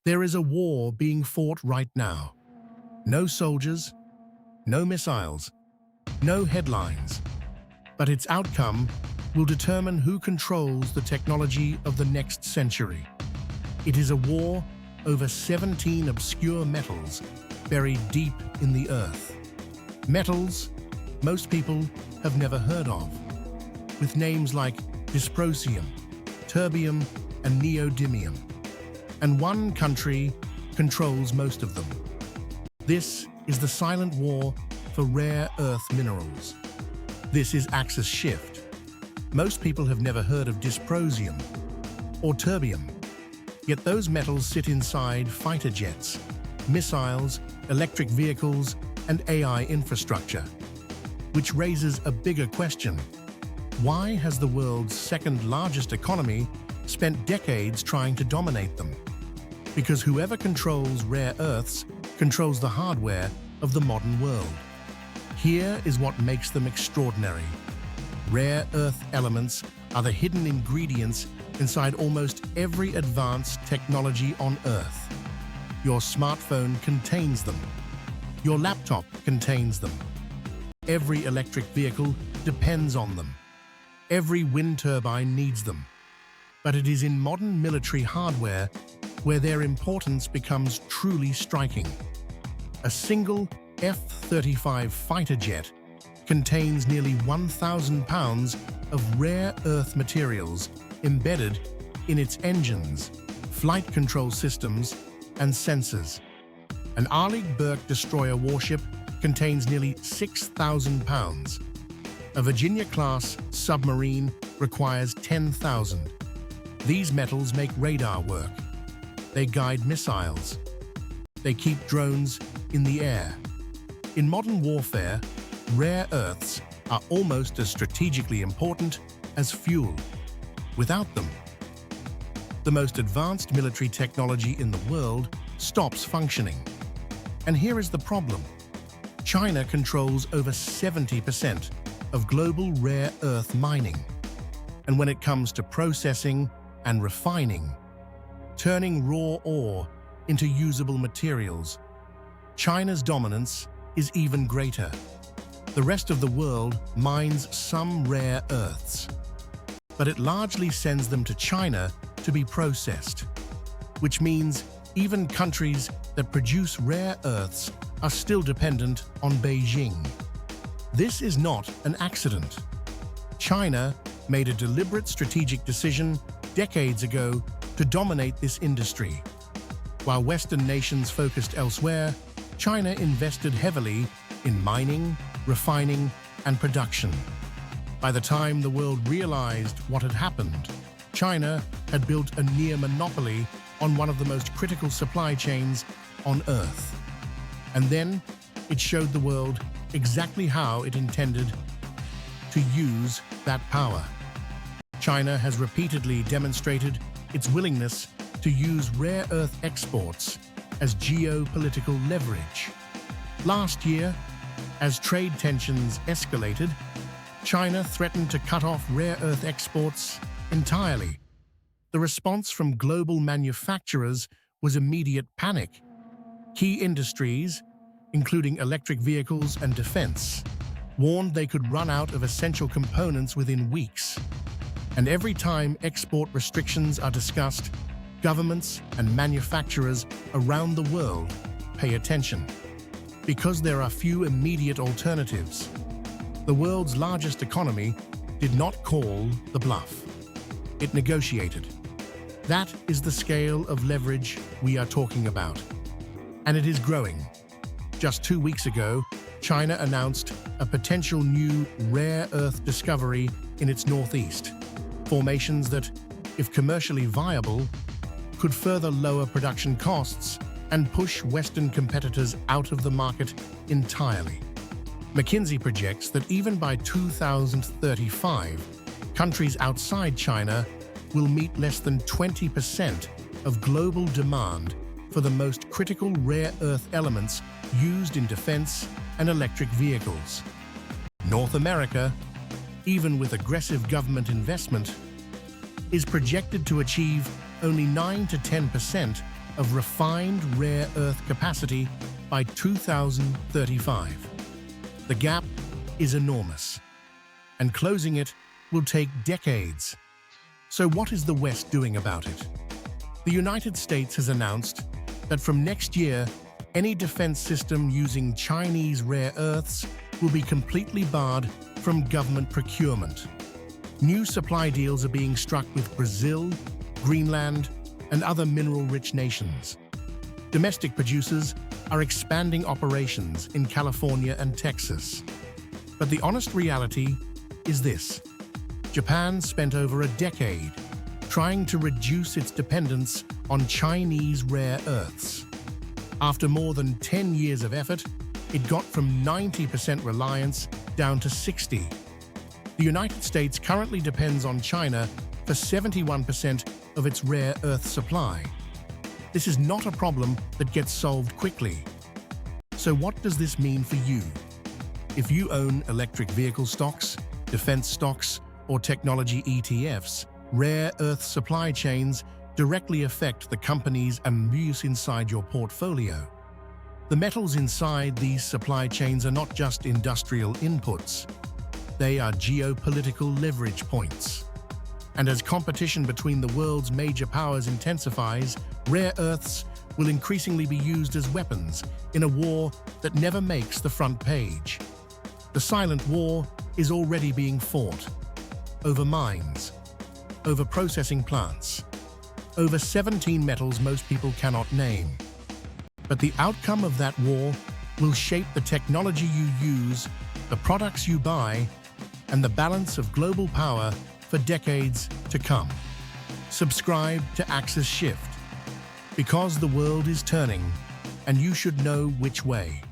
There is a war being fought right now. No soldiers, no missiles, no headlines. But its outcome will determine who controls the technology of the next century. It is a war over 17 obscure metals buried deep in the earth. Metals most people have never heard of, with names like dysprosium, terbium, and neodymium. And one country controls most of them. This is the silent war for rare earth minerals. This is AxisShift. Most people have never heard of dysprosium or terbium, yet those metals sit inside fighter jets, missiles, electric vehicles, and AI infrastructure, which raises a bigger question. Why has the world's second largest economy spent decades trying to dominate them? Because whoever controls rare earths controls the hardware of the modern world. Here is what makes them extraordinary. Rare earth elements are the hidden ingredients inside almost every advanced technology on Earth. Your smartphone contains them. Your laptop contains them. Every electric vehicle depends on them. Every wind turbine needs them. But it is in modern military hardware where their importance becomes truly striking. A single F-35 fighter jet contains nearly 1,000 pounds of rare earth materials embedded in its engines, flight control systems, and sensors. An Arleigh Burke destroyer warship contains nearly 6,000 pounds. A Virginia-class submarine requires 10,000. These metals make radar work. They guide missiles. They keep drones in the air. In modern warfare, rare earths are almost as strategically important as fuel. Without them, the most advanced military technology in the world stops functioning. And here is the problem. China controls over 70% of global rare earth mining. And when it comes to processing and refining, turning raw ore into usable materials, China's dominance is even greater. The rest of the world mines some rare earths, but it largely sends them to China to be processed, which means even countries that produce rare earths are still dependent on Beijing. This is not an accident. China made a deliberate strategic decision decades ago to dominate this industry. While Western nations focused elsewhere, China invested heavily in mining, refining, and production. By the time the world realized what had happened, China had built a near monopoly on one of the most critical supply chains on Earth. And then it showed the world exactly how it intended to use that power. China has repeatedly demonstrated its willingness to use rare earth exports as geopolitical leverage. Last year, as trade tensions escalated, China threatened to cut off rare earth exports entirely. The response from global manufacturers was immediate panic. Key industries, including electric vehicles and defense, warned they could run out of essential components within weeks. And every time export restrictions are discussed, governments and manufacturers around the world pay attention. Because there are few immediate alternatives, the world's largest economy did not call the bluff. It negotiated. That is the scale of leverage we are talking about. And it is growing. Just 2 weeks ago, China announced a potential new rare earth discovery in its northeast. Formations that, if commercially viable, could further lower production costs and push Western competitors out of the market entirely. McKinsey projects that even by 2035, countries outside China will meet less than 20% of global demand for the most critical rare earth elements used in defense and electric vehicles. North America, even with aggressive government investment, is projected to achieve only 9 to 10% of refined rare earth capacity by 2035. The gap is enormous, and closing it will take decades. So what is the West doing about it? The United States has announced that from next year, any defense system using Chinese rare earths will be completely barred from government procurement. New supply deals are being struck with Brazil, Greenland, and other mineral-rich nations. Domestic producers are expanding operations in California and Texas. But the honest reality is this: Japan spent over a decade trying to reduce its dependence on Chinese rare earths. After more than 10 years of effort, it got from 90% reliance down to 60%. The United States currently depends on China for 71% of its rare earth supply. This is not a problem that gets solved quickly. So what does this mean for you? If you own electric vehicle stocks, defense stocks, or technology ETFs, rare earth supply chains directly affect the companies and use inside your portfolio. The metals inside these supply chains are not just industrial inputs. They are geopolitical leverage points. And as competition between the world's major powers intensifies, rare earths will increasingly be used as weapons in a war that never makes the front page. The silent war is already being fought over mines, over processing plants, over 17 metals most people cannot name. But the outcome of that war will shape the technology you use, the products you buy, and the balance of global power for decades to come. Subscribe to AxisShift, because the world is turning, and you should know which way.